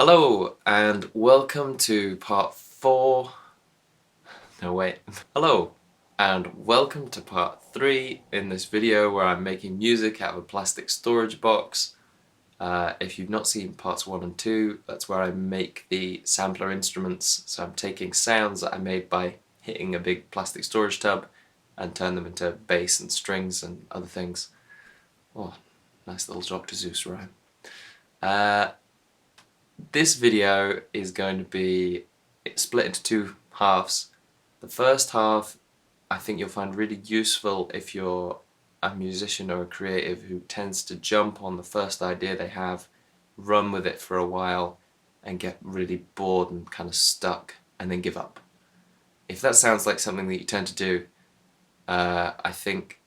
Hello and welcome to part 4. No, wait. Hello and welcome to part 3 in this video where I'm making music out of a plastic storage box. If you've not seen parts 1 and 2, that's where I make the sampler instruments. So I'm taking sounds that I made by hitting a big plastic storage tub and turn them into bass and strings and other things. Oh, nice little Dr. Seuss rhyme. This video is going to be split into two halves. The first half I think you'll find really useful if you're a musician or a creative who tends to jump on the first idea they have, run with it for a while and get really bored and kind of stuck and then give up. If that sounds like something that you tend to do, I think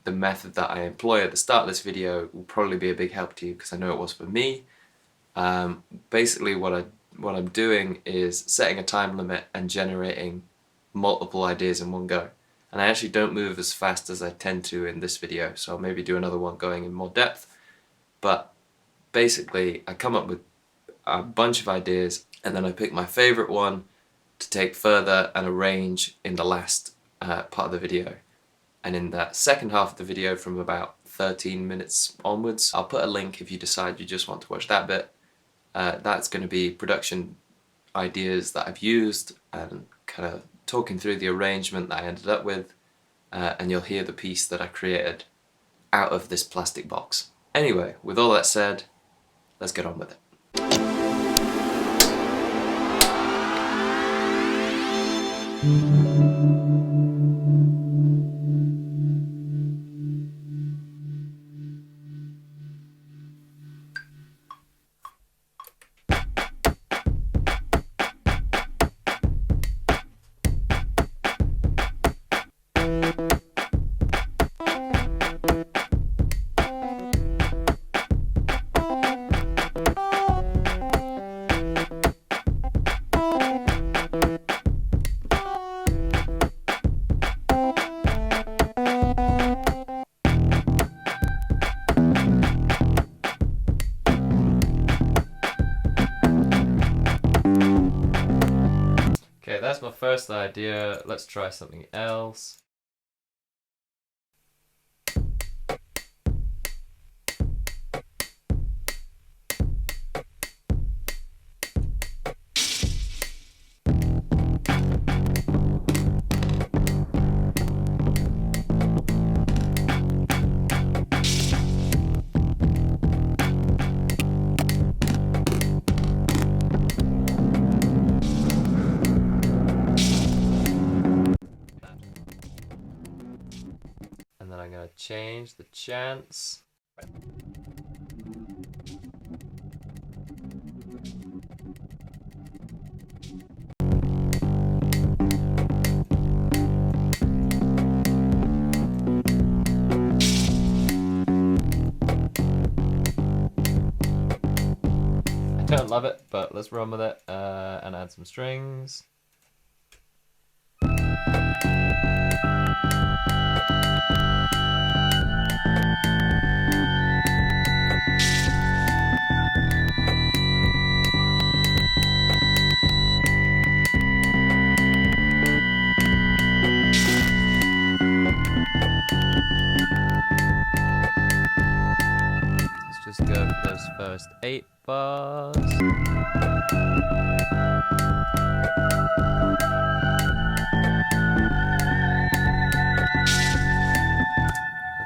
the method that I employ at the start of this video will probably be a big help to you, because I know it was for me. Basically what I'm doing is setting a time limit and generating multiple ideas in one go. And I actually don't move as fast as I tend to in this video, so I'll maybe do another one going in more depth. But basically I come up with a bunch of ideas and then I pick my favourite one to take further and arrange in the last part of the video. And in that second half of the video, from about 13 minutes onwards, I'll put a link if you decide you just want to watch that bit. That's going to be production ideas that I've used and kind of talking through the arrangement that I ended up with, and you'll hear the piece that I created out of this plastic box. Anyway, with all that said, let's get on with it. Okay, that's my first idea. Let's try something else. And then I'm going to change the chants. I don't love it, but let's run with it and add some strings. Let's just go for those first 8 bars.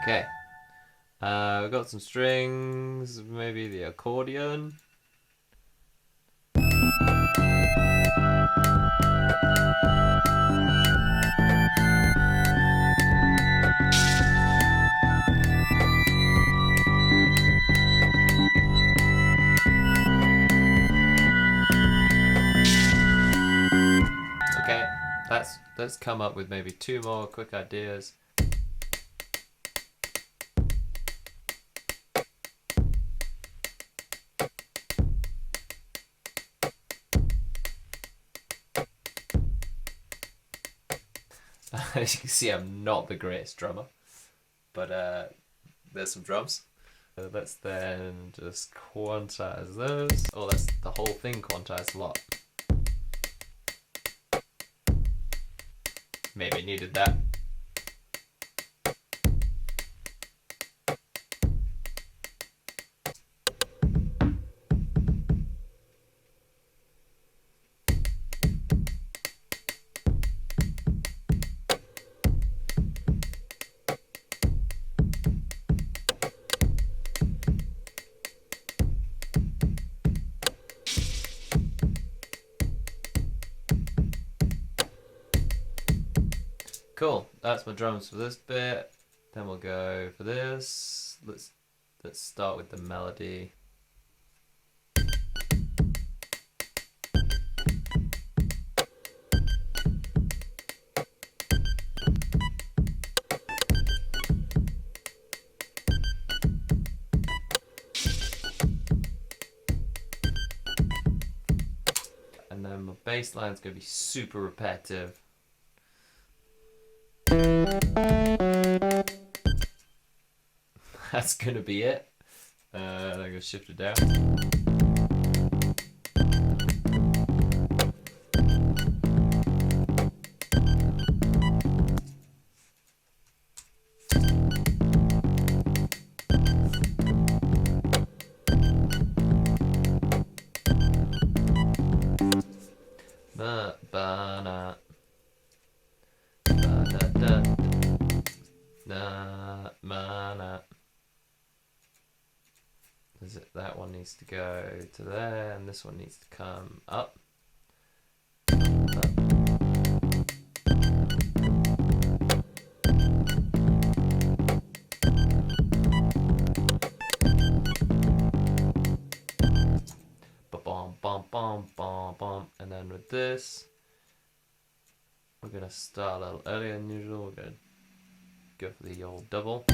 Okay, we've got some strings, maybe the accordion. Okay, let's come up with maybe 2 more quick ideas. As you can see, I'm not the greatest drummer, but there's some drums. Let's then just quantize those. Oh, let's the whole thing quantized a lot. Maybe needed that. Cool, that's my drums for this bit. Then we'll go for this. Let's start with the melody. And then my bass line's gonna be super repetitive. That's gonna be it. I'm gonna shift it down. That one needs to go to there, and this one needs to come up. Ba-bom, bom, bom, bom, bom. And then with this, we're gonna start a little earlier than usual. We're gonna go for the old double.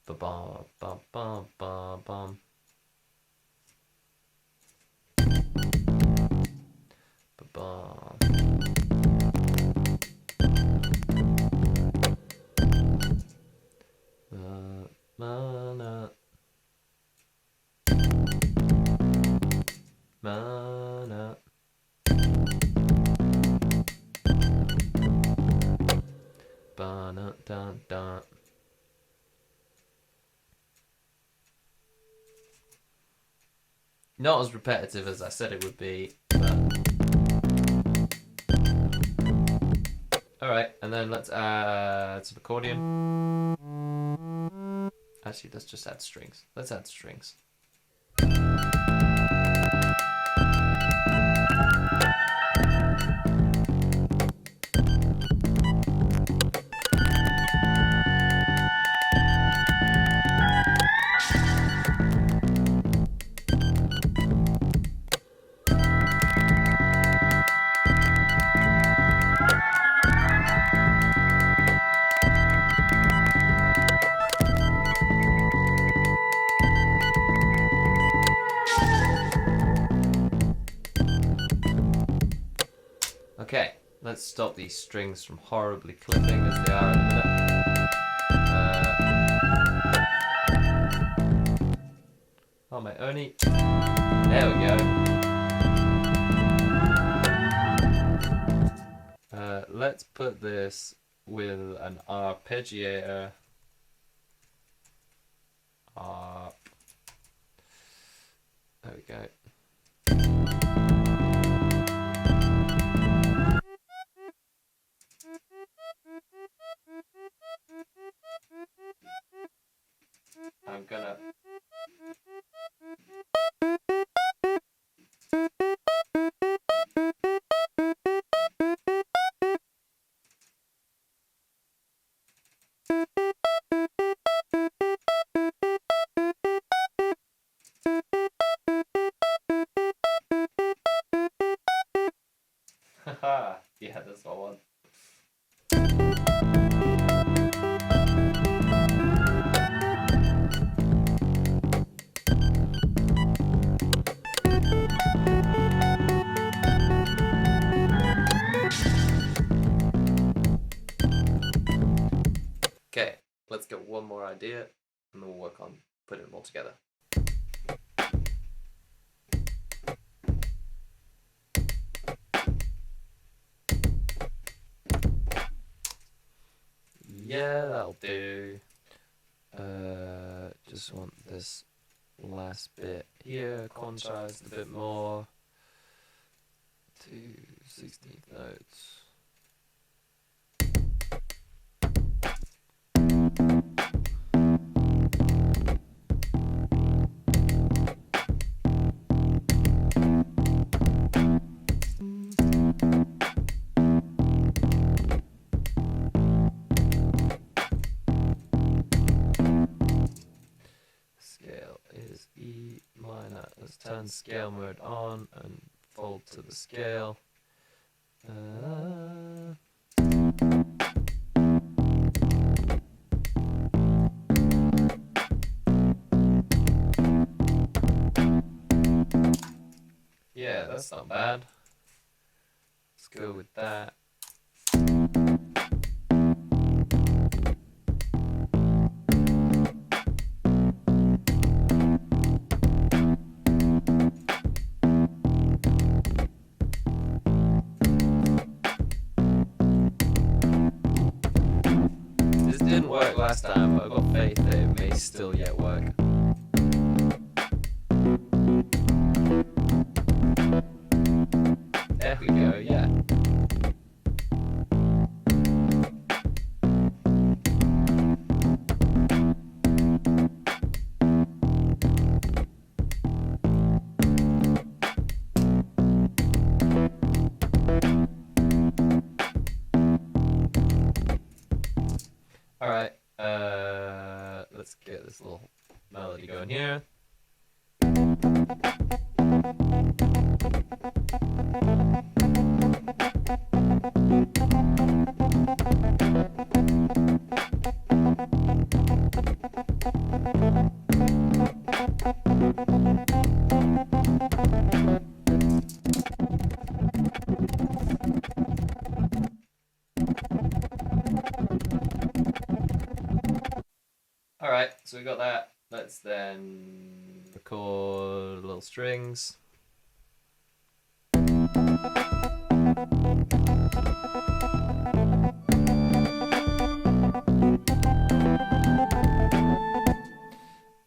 Ba-bom, bom, bom, bom, bom. Ba-bom. Mana. Mana. Ba-na, dun, dun. Not as repetitive as I said it would be, but... Alright, and then let's add some accordion. Actually, let's just add strings. Let's add strings. Okay, let's stop these strings from horribly clipping as they are in a minute. Oh, my only... There we go. Let's put this with an arpeggiator. There we go. I'm gonna... Haha, yeah, that's what I want. Okay, let's get one more idea and then we'll work on putting them all together. Yeah, that'll do. Just want this last bit here quantized a bit more to 16th notes. Scale is E minor. Let's turn scale mode on and fold to the scale. Yeah, that's not bad. Let's go with that. This didn't work last time, but I've got faith that it may still yet work. There we go, yeah. Alright, let's get this little melody going here. Alright, so we got that. Let's then record little strings. And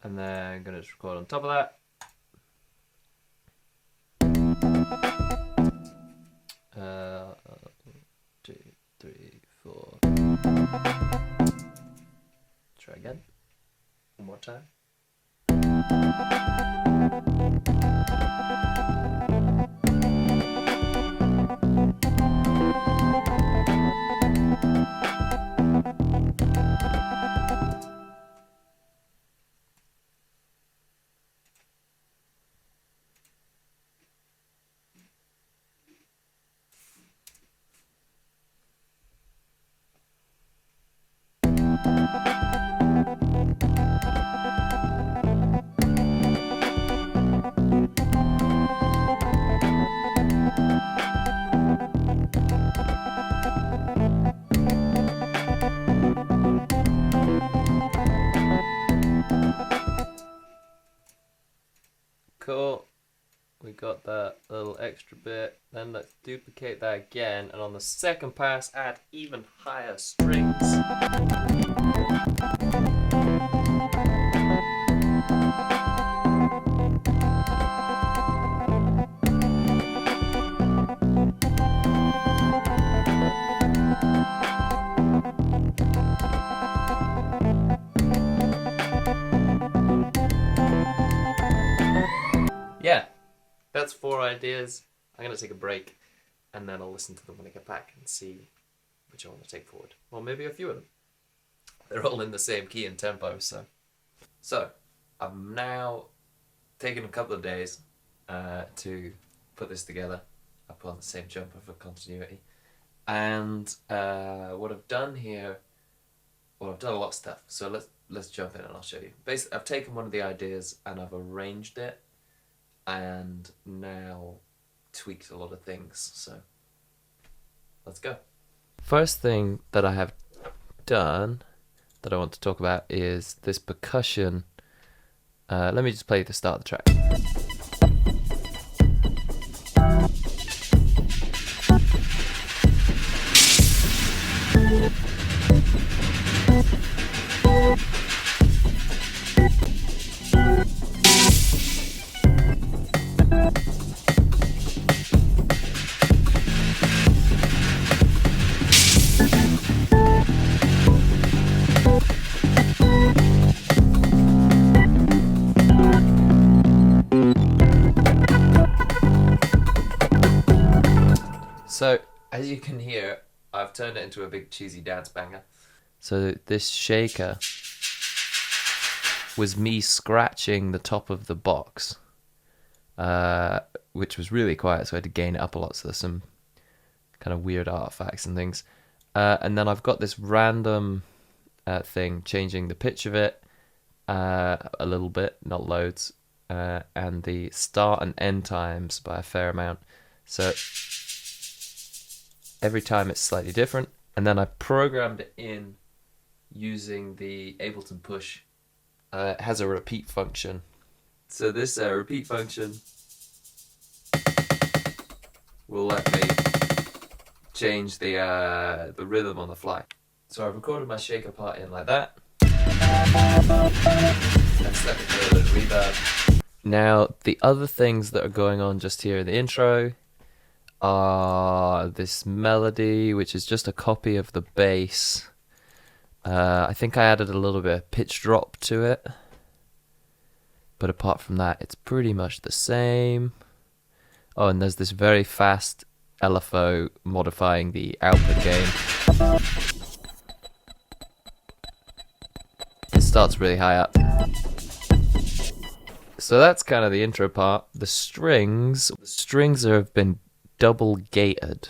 then I'm gonna just record on top of that. 2, 3, 4. Try again. One more time. Cool. We got that little extra bit. Then let's duplicate that again, and on the second pass add even higher strings. Yeah, that's 4 ideas. I'm going to take a break and then I'll listen to them when I get back and see which I want to take forward. Or maybe a few of them. They're all in the same key and tempo, so. So, I've now taken a couple of days to put this together. I put on the same jumper for continuity. And what I've done here, well, I've done a lot of stuff. So let's jump in and I'll show you. Basically, I've taken one of the ideas and I've arranged it and now tweaked a lot of things, so let's go. First thing that I have done that I want to talk about is this percussion Let me just play the start of the track. So, as you can hear, I've turned it into a big cheesy dance banger. So this shaker was me scratching the top of the box, which was really quiet, so I had to gain it up a lot, so there's some kind of weird artifacts and things. And then I've got this random thing changing the pitch of it a little bit, not loads, and the start and end times by a fair amount. So every time it's slightly different, and then I programmed it in using the Ableton Push. It has a repeat function. So this repeat function will let me change the rhythm on the fly. So I've recorded my shaker part in like that. And set it to a little reverb. Now the other things that are going on just here in the intro are this melody, which is just a copy of the bass. I think I added a little bit of pitch drop to it, but apart from that, it's pretty much the same. Oh, and there's this very fast LFO modifying the output gain. It starts really high up. So that's kind of the intro part. The strings have been double gated.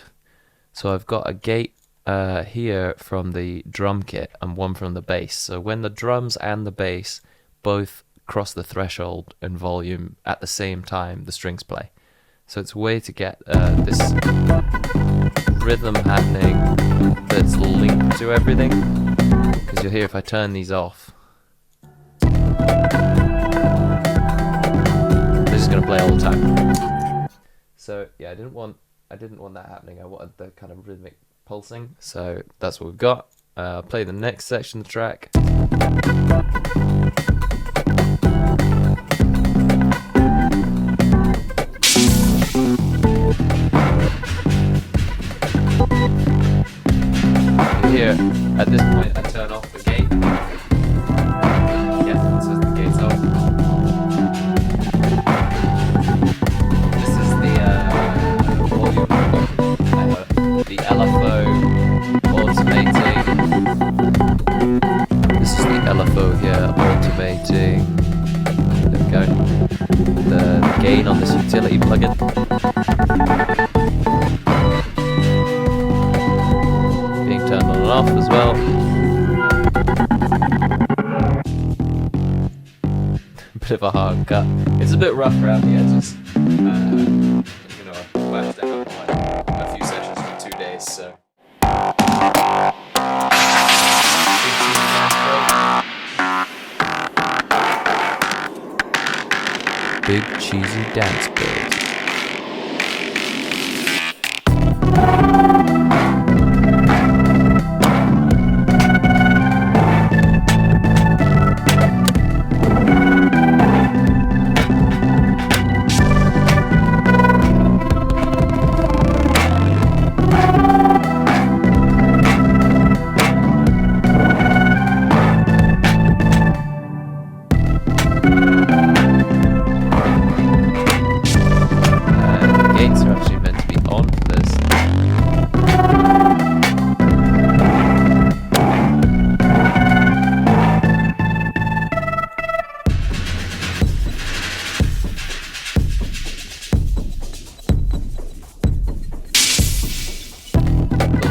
So I've got a gate here from the drum kit and one from the bass. So when the drums and the bass both cross the threshold in volume at the same time, the strings play. So it's a way to get this rhythm happening that's linked to everything. Because you'll hear if I turn these off, they're just going to play all the time. So yeah, I didn't want that happening. I wanted the kind of rhythmic pulsing. So that's what we've got. I'll play the next section of the track. Here, at this point, I turn off the gate. Yeah, so the gate's off. This is the volume, the LFO automating. This is the LFO here automating. There we go. The gain on this utility plugin. Turned on and off as well. Bit of a hard cut. It's a bit rough around the edges. You know, I bashed out like a few sessions for 2 days, so. Big cheesy dance build.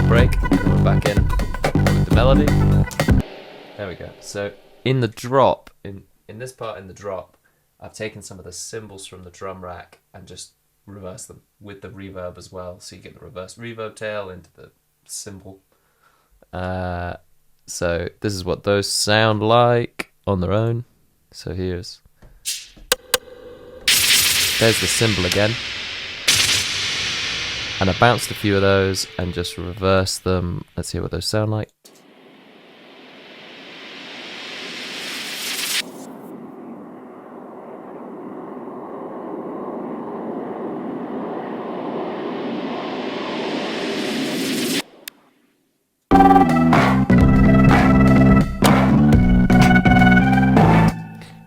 Break, and we're back in with the melody. There we go. So in the drop, in this part in the drop, I've taken some of the cymbals from the drum rack and just reversed them with the reverb as well. So you get the reverse reverb tail into the cymbal. So this is what those sound like on their own. So here's There's the cymbal again. And I bounced a few of those and just reversed them. Let's hear what those sound like.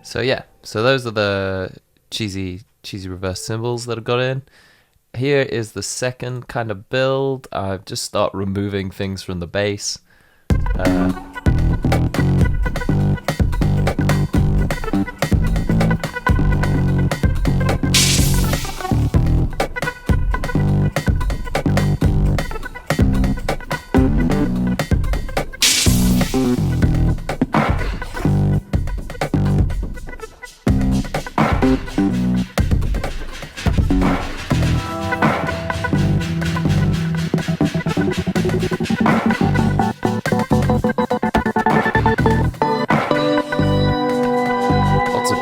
So yeah, so those are the cheesy reverse cymbals that I've got in. Here is the second kind of build. I've just start removing things from the bass.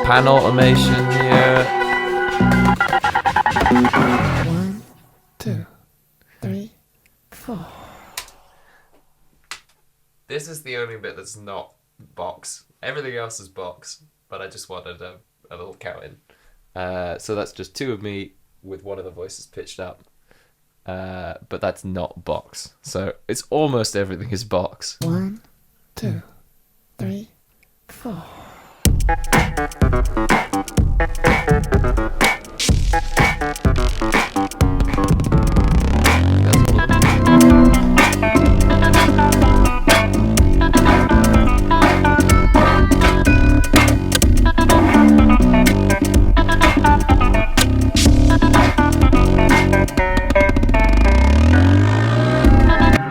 Pan automation here. 1, 2, 3, 4. This is the only bit that's not box. Everything else is box, but I just wanted a little count in. So that's just two of me with one of the voices pitched up. But that's not box. So it's almost everything is box. 1, 2, 3, 4.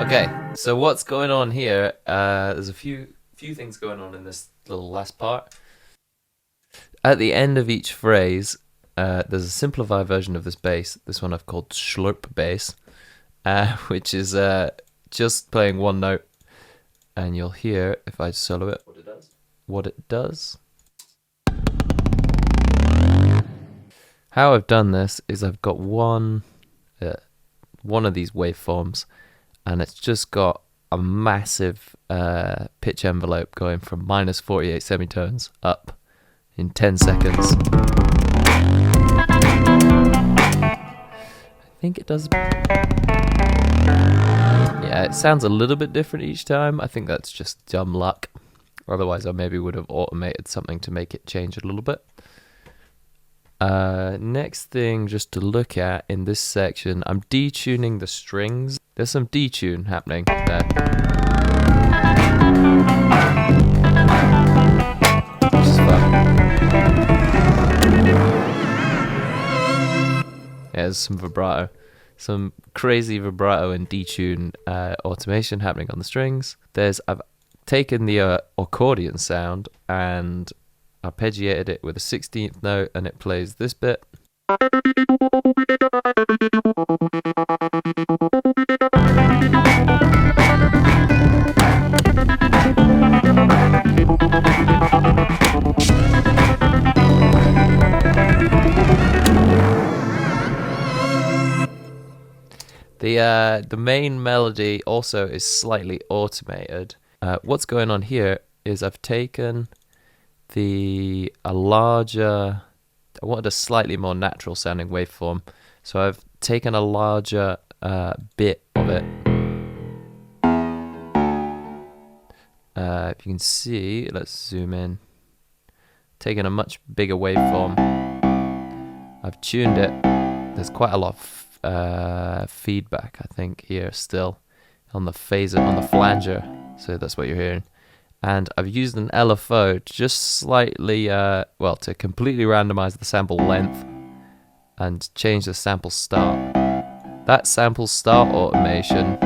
Okay, so what's going on here? There's a few things going on in this little last part. At the end of each phrase, there's a simplified version of this bass. This one I've called slurp bass, which is just playing one note, and you'll hear if I solo it what it does. How I've done this is I've got one of these waveforms, and it's just got a massive pitch envelope going from -48 semitones up in 10 seconds. I think it does. Yeah, it sounds a little bit different each time. I think that's just dumb luck. Otherwise, I maybe would have automated something to make it change a little bit. Next thing just to look at in this section, I'm detuning the strings. There's some detune happening there. Which is fun. Yeah, there's some vibrato. Some crazy vibrato and detune automation happening on the strings. I've taken the accordion sound and arpeggiated it with a 16th note, and it plays this bit. The main melody also is slightly automated. What's going on here is I've taken I wanted a slightly more natural sounding waveform, so I've taken a larger bit of it. If you can see, let's zoom in. Taken a much bigger waveform. I've tuned it. There's quite a lot of feedback, I think, here still on the phaser, on the flanger. So that's what you're hearing. And I've used an LFO to just slightly, to completely randomize the sample length and change the sample start. That sample start automation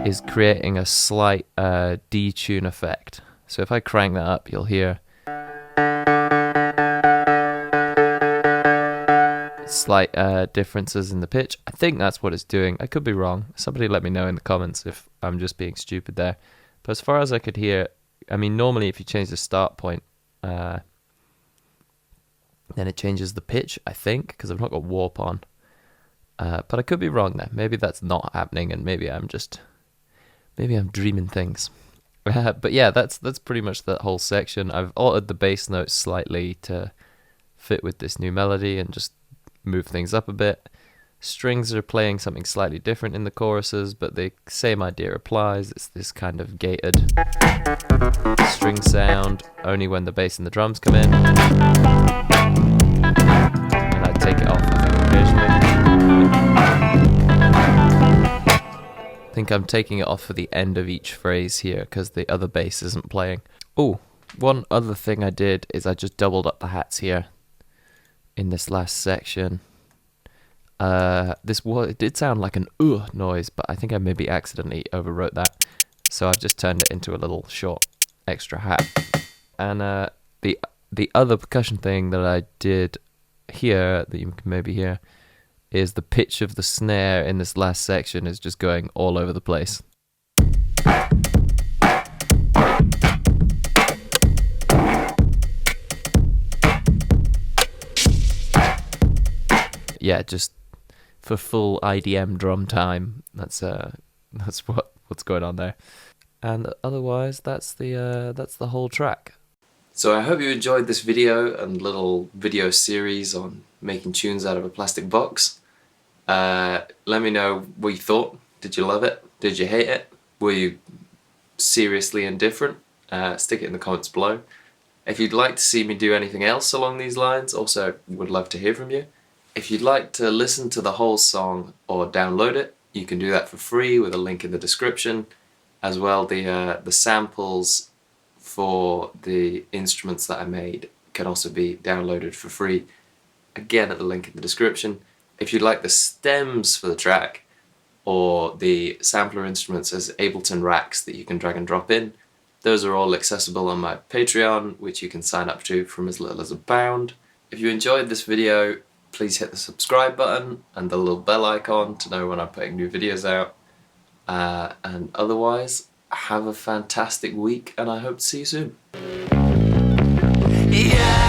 is creating a slight detune effect. So if I crank that up, you'll hear slight differences in the pitch. I think that's what it's doing. I could be wrong. Somebody let me know in the comments if I'm just being stupid there. But as far as I could hear, I mean, normally if you change the start point, Then it changes the pitch, I think, because I've not got warp on. But I could be wrong there. Maybe that's not happening, and maybe I'm dreaming things. But yeah, that's pretty much that whole section. I've altered the bass notes slightly to fit with this new melody and just move things up a bit. Strings are playing something slightly different in the choruses, but the same idea applies. It's this kind of gated string sound, only when the bass and the drums come in. And I take it off, I think, occasionally. I think I'm taking it off for the end of each phrase here, because the other bass isn't playing. Oh, one other thing I did is I just doubled up the hats here in this last section. It did sound like an noise, but I think I maybe accidentally overwrote that. So I've just turned it into a little short extra hat. And the other percussion thing that I did here, that you can maybe hear, is the pitch of the snare in this last section is just going all over the place. Yeah, just for full IDM drum time. That's what's going on there. And otherwise, that's the whole track. So I hope you enjoyed this video and little video series on making tunes out of a plastic box. Let me know what you thought. Did you love it? Did you hate it? Were you seriously indifferent? Stick it in the comments below. If you'd like to see me do anything else along these lines, also would love to hear from you. If you'd like to listen to the whole song or download it, you can do that for free with a link in the description. As well, the samples for the instruments that I made can also be downloaded for free, again at the link in the description. If you'd like the stems for the track, or the sampler instruments as Ableton racks that you can drag and drop in, those are all accessible on my Patreon, which you can sign up to from as little as £1. If you enjoyed this video, please hit the subscribe button and the little bell icon to know when I'm putting new videos out. And otherwise, have a fantastic week, and I hope to see you soon. Yeah.